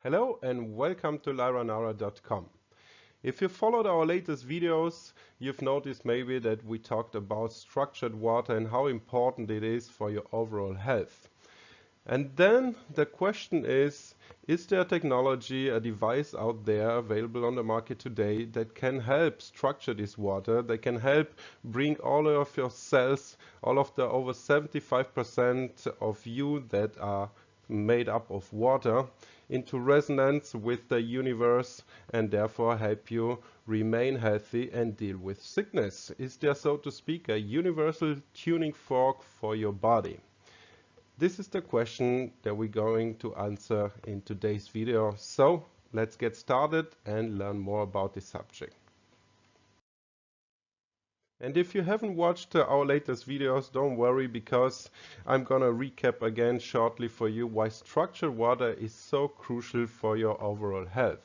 Hello and welcome to lyranara.com. If you followed our latest videos, you've noticed maybe that we talked about structured water and how important it is for your overall health. And then the question is there technology, a device out there available on the market today that can help structure this water, that can help bring all of your cells, all of the over 75% of you that are made up of water, into resonance with the universe and therefore help you remain healthy and deal with sickness? Is there, so to speak, a universal tuning fork for your body? This is the question that we're going to answer in today's video. So let's get started and learn more about this subject. And if you haven't watched our latest videos, don't worry, because I'm gonna recap again shortly for you why structured water is so crucial for your overall health.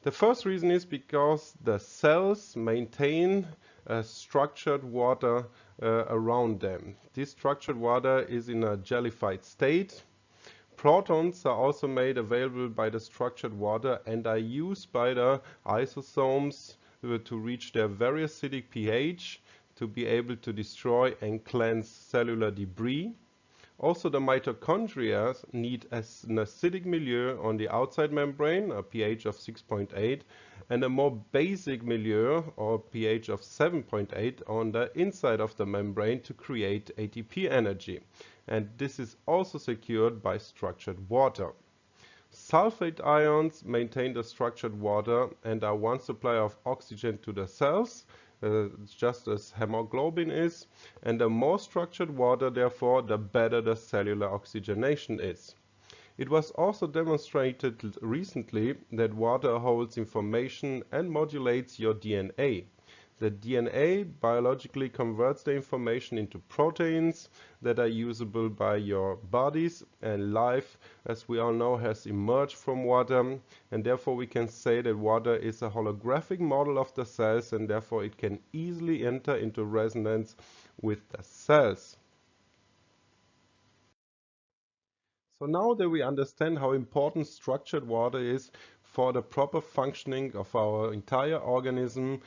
The first reason is because the cells maintain a structured water around them. This structured water is in a jellified state. Protons are also made available by the structured water and are used by the lysosomes to reach their very acidic pH to be able to destroy and cleanse cellular debris. Also, the mitochondria need an acidic milieu on the outside membrane, a pH of 6.8, and a more basic milieu, or pH of 7.8, on the inside of the membrane to create ATP energy. And this is also secured by structured water. Sulfate ions maintain the structured water and are one supplier of oxygen to the cells, just as hemoglobin is, and the more structured water, therefore, the better the cellular oxygenation is. It was also demonstrated recently that water holds information and modulates your DNA. The DNA biologically converts the information into proteins that are usable by your bodies, and life, as we all know, has emerged from water, and therefore we can say that water is a holographic model of the cells, and therefore it can easily enter into resonance with the cells. So now that we understand how important structured water is for the proper functioning of our entire organism,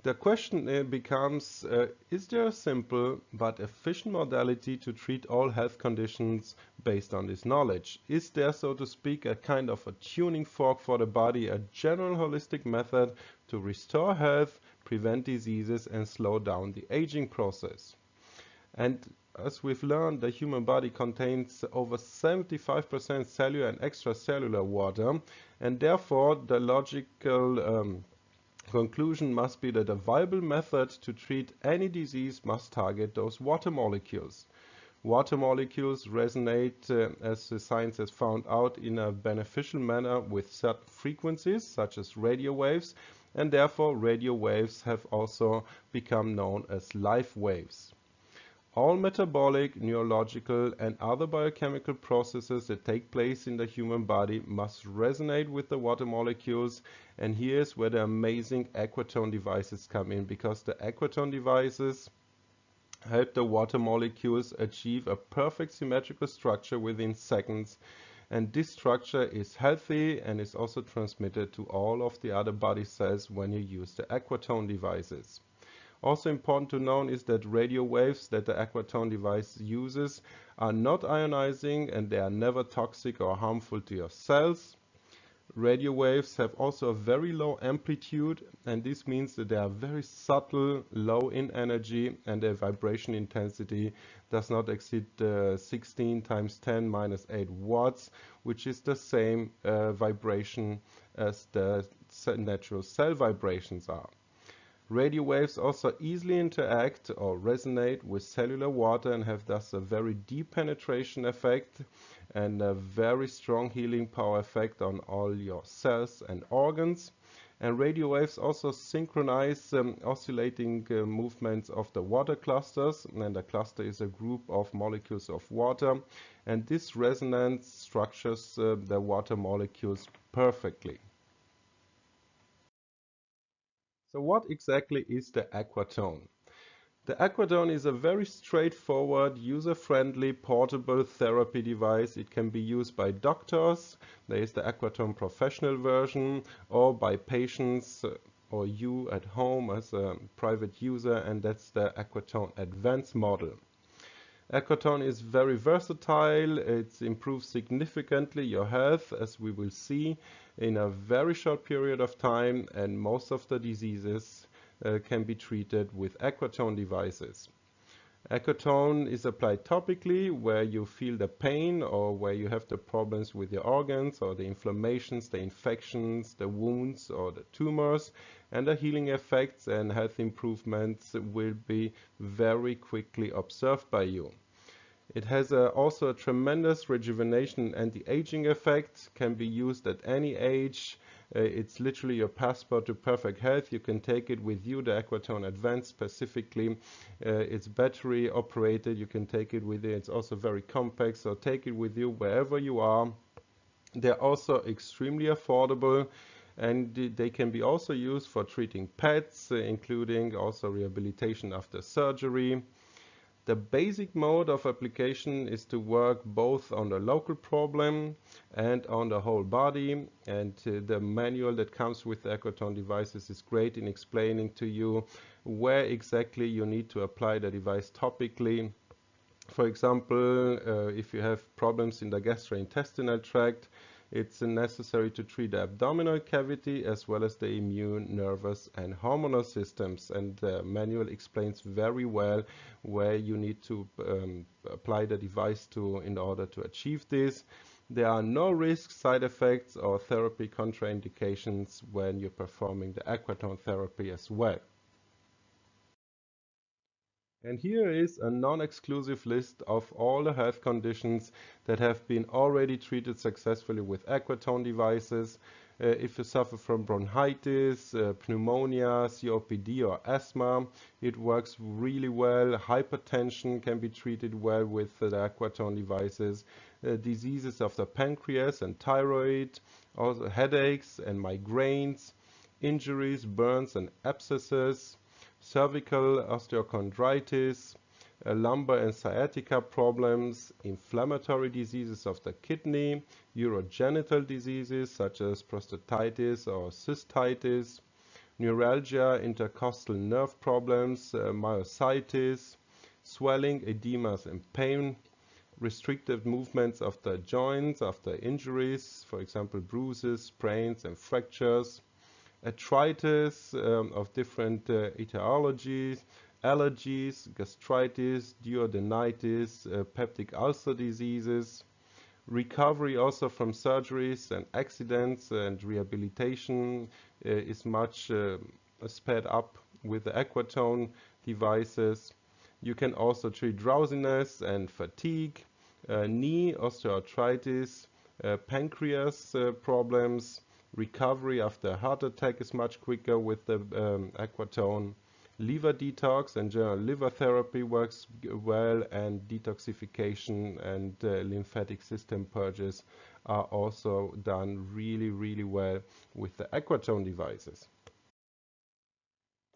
the question becomes, is there a simple but efficient modality to treat all health conditions based on this knowledge? Is there, so to speak, a kind of a tuning fork for the body, a general holistic method to restore health, prevent diseases, and slow down the aging process? And as we've learned, the human body contains over 75% cellular and extracellular water, and therefore the logical conclusion must be that a viable method to treat any disease must target those water molecules. Water molecules resonate, as the science has found out, in a beneficial manner with certain frequencies, such as radio waves, and therefore radio waves have also become known as life waves. All metabolic, neurological, and other biochemical processes that take place in the human body must resonate with the water molecules, and here's where the amazing Aquatone devices come in, because the Aquatone devices help the water molecules achieve a perfect symmetrical structure within seconds, and this structure is healthy and is also transmitted to all of the other body cells when you use the Aquatone devices. Also important to know is that radio waves that the Aquatone device uses are not ionizing, and they are never toxic or harmful to your cells. Radio waves have also a very low amplitude, and this means that they are very subtle, low in energy, and their vibration intensity does not exceed 16 times 10 minus 8 watts, which is the same vibration as the natural cell vibrations are. Radio waves also easily interact or resonate with cellular water and have thus a very deep penetration effect and a very strong healing power effect on all your cells and organs. And radio waves also synchronize oscillating movements of the water clusters, and a cluster is a group of molecules of water, and this resonance structures the water molecules perfectly. So what exactly is the Aquatone? The Aquatone is a very straightforward, user-friendly, portable therapy device. It can be used by doctors, there is the Aquatone professional version, or by patients or you at home as a private user, and that's the Aquatone Advanced model. Aquatone is very versatile, it improves significantly your health, as we will see, in a very short period of time, and most of the diseases can be treated with Aquatone devices. Aquatone is applied topically where you feel the pain or where you have the problems with your organs or the inflammations, the infections, the wounds or the tumors, and the healing effects and health improvements will be very quickly observed by you. It has also a tremendous rejuvenation and anti-aging effect, can be used at any age. It's literally your passport to perfect health. You can take it with you, the Aquatone Advanced specifically. It's battery operated, you can take it with you. It's also very compact, so take it with you wherever you are. They're also extremely affordable, and they can be also used for treating pets, including also rehabilitation after surgery. The basic mode of application is to work both on the local problem and on the whole body, and the manual that comes with the Aquatone devices is great in explaining to you where exactly you need to apply the device topically. For example, if you have problems in the gastrointestinal tract, it's necessary to treat the abdominal cavity as well as the immune, nervous and hormonal systems, and the manual explains very well where you need to apply the device to in order to achieve this. There are no risks, side effects or therapy contraindications when you're performing the Aquatone therapy as well. And here is a non-exclusive list of all the health conditions that have been already treated successfully with Aquatone devices. If you suffer from bronchitis, pneumonia, COPD or asthma, it works really well. Hypertension can be treated well with the Aquatone devices. Diseases of the pancreas and thyroid, also headaches and migraines, injuries, burns and abscesses, cervical osteochondritis, lumbar and sciatica problems, inflammatory diseases of the kidney, urogenital diseases such as prostatitis or cystitis, neuralgia, intercostal nerve problems, myositis, swelling, edemas and pain, restricted movements of the joints after injuries, for example bruises, sprains and fractures, arthritis of different etiologies, allergies, gastritis, duodenitis, peptic ulcer diseases, recovery also from surgeries and accidents, and rehabilitation is much sped up with the Aquatone devices. You can also treat drowsiness and fatigue, knee osteoarthritis, pancreas problems. Recovery after a heart attack is much quicker with the Aquatone. Liver detox and general liver therapy works well, and detoxification and lymphatic system purges are also done really well with the Aquatone devices.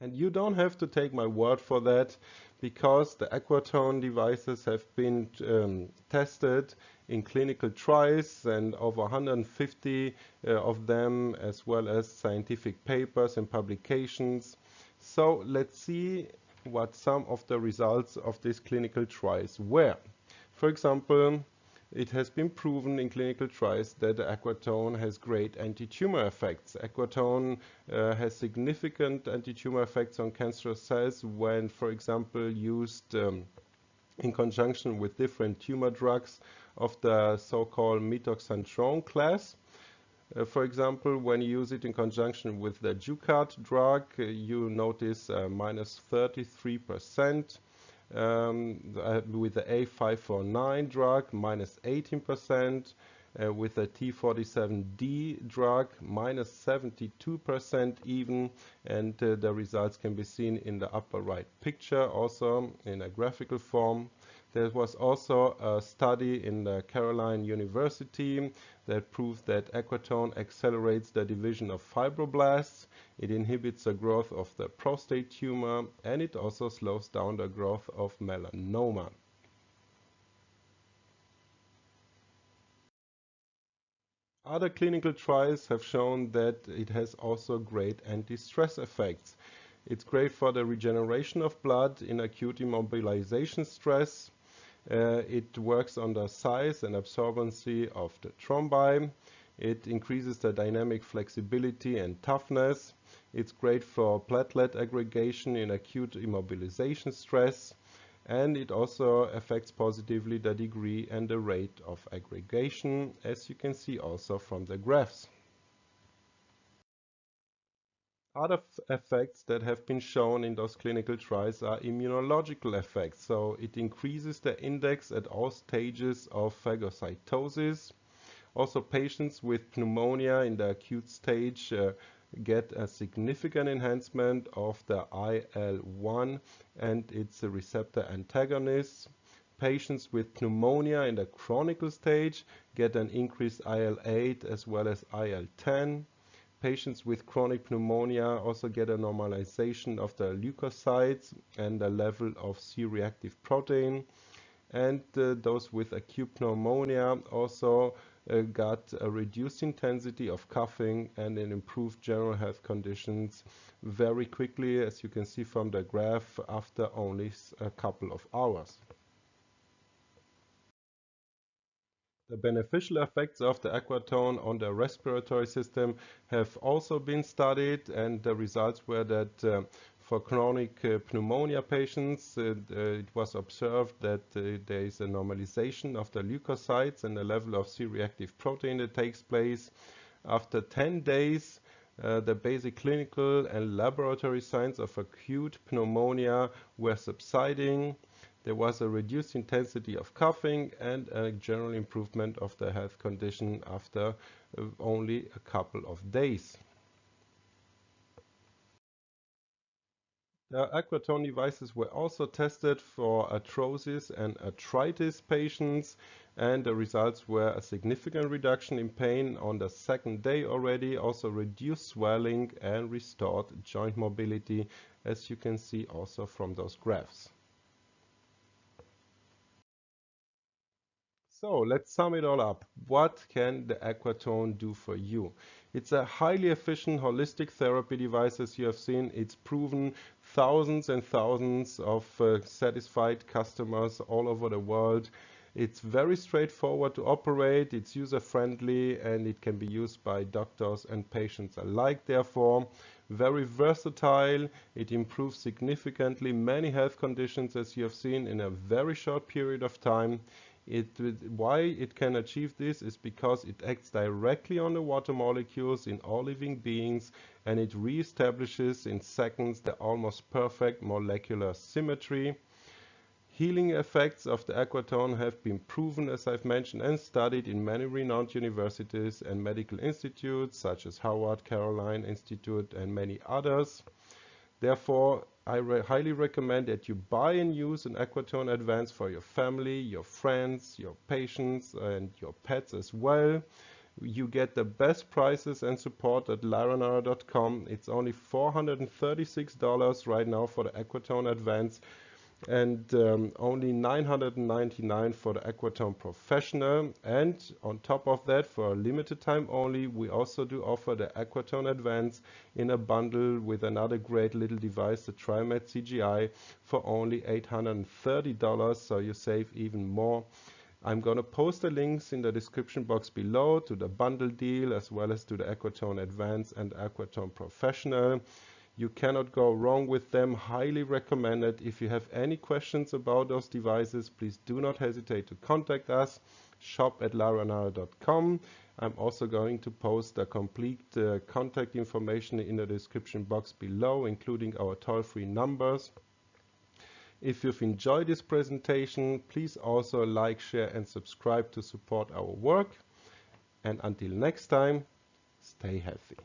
And you don't have to take my word for that, because the Aquatone devices have been tested in clinical trials, and over 150 of them, as well as scientific papers and publications. So let's see what some of the results of these clinical trials were. For example, it has been proven in clinical trials that the Aquatone has great anti-tumor effects. Aquatone has significant anti-tumor effects on cancerous cells when, for example, used in conjunction with different tumor drugs of the so-called methoxystrone class. For example, when you use it in conjunction with the Jucat drug, you notice minus 33%. With the A549 drug, minus 18%. With the T47D drug, minus 72% even. And the results can be seen in the upper right picture, also in a graphical form. There was also a study in the Caroline University that proved that Aquatone accelerates the division of fibroblasts, it inhibits the growth of the prostate tumor, and it also slows down the growth of melanoma. Other clinical trials have shown that it has also great anti-stress effects. It's great for the regeneration of blood in acute immobilization stress. It works on the size and absorbency of the thrombi. It increases the dynamic flexibility and toughness. It's great for platelet aggregation in acute immobilization stress. And it also affects positively the degree and the rate of aggregation, as you can see also from the graphs. Other effects that have been shown in those clinical trials are immunological effects. So it increases the index at all stages of phagocytosis. Also, patients with pneumonia in the acute stage get a significant enhancement of the IL-1 and its receptor antagonists. Patients with pneumonia in the chronic stage get an increased IL-8 as well as IL-10. Patients with chronic pneumonia also get a normalization of the leukocytes and the level of C-reactive protein. And those with acute pneumonia also got a reduced intensity of coughing and an improved general health conditions very quickly, as you can see from the graph, after only a couple of hours. The beneficial effects of the Aquatone on the respiratory system have also been studied, and the results were that for chronic pneumonia patients, it was observed that there is a normalization of the leukocytes and the level of C-reactive protein that takes place. After 10 days, the basic clinical and laboratory signs of acute pneumonia were subsiding. There was a reduced intensity of coughing and a general improvement of the health condition after only a couple of days. The Aquatone devices were also tested for arthrosis and arthritis patients, and the results were a significant reduction in pain on the second day already, also reduced swelling and restored joint mobility, as you can see also from those graphs. So let's sum it all up. What can the Aquatone do for you? It's a highly efficient holistic therapy device, as you have seen. It's proven thousands and thousands of satisfied customers all over the world. It's very straightforward to operate, it's user-friendly, and it can be used by doctors and patients alike. Therefore, very versatile. It improves significantly many health conditions, as you have seen, in a very short period of time. Why it can achieve this is because it acts directly on the water molecules in all living beings, and it reestablishes in seconds the almost perfect molecular symmetry. Healing effects of the Aquatone have been proven, as I've mentioned, and studied in many renowned universities and medical institutes such as Howard, Caroline Institute, and many others. Therefore, I highly recommend that you buy and use an Aquatone Advanced for your family, your friends, your patients, and your pets as well. You get the best prices and support at laranara.com. It's only $436 right now for the Aquatone Advanced, and only $999 for the Aquatone Professional. And on top of that, for a limited time only, we also do offer the Aquatone Advanced in a bundle with another great little device, the TriMed CGI, for only $830, so you save even more. I'm going to post the links in the description box below to the bundle deal, as well as to the Aquatone Advanced and Aquatone Professional. You cannot go wrong with them. Highly recommended. If you have any questions about those devices, please do not hesitate to contact us. Shop at laranara.com. I'm also going to post the complete contact information in the description box below, including our toll-free numbers. If you've enjoyed this presentation, please also like, share, and subscribe to support our work. And until next time, stay healthy.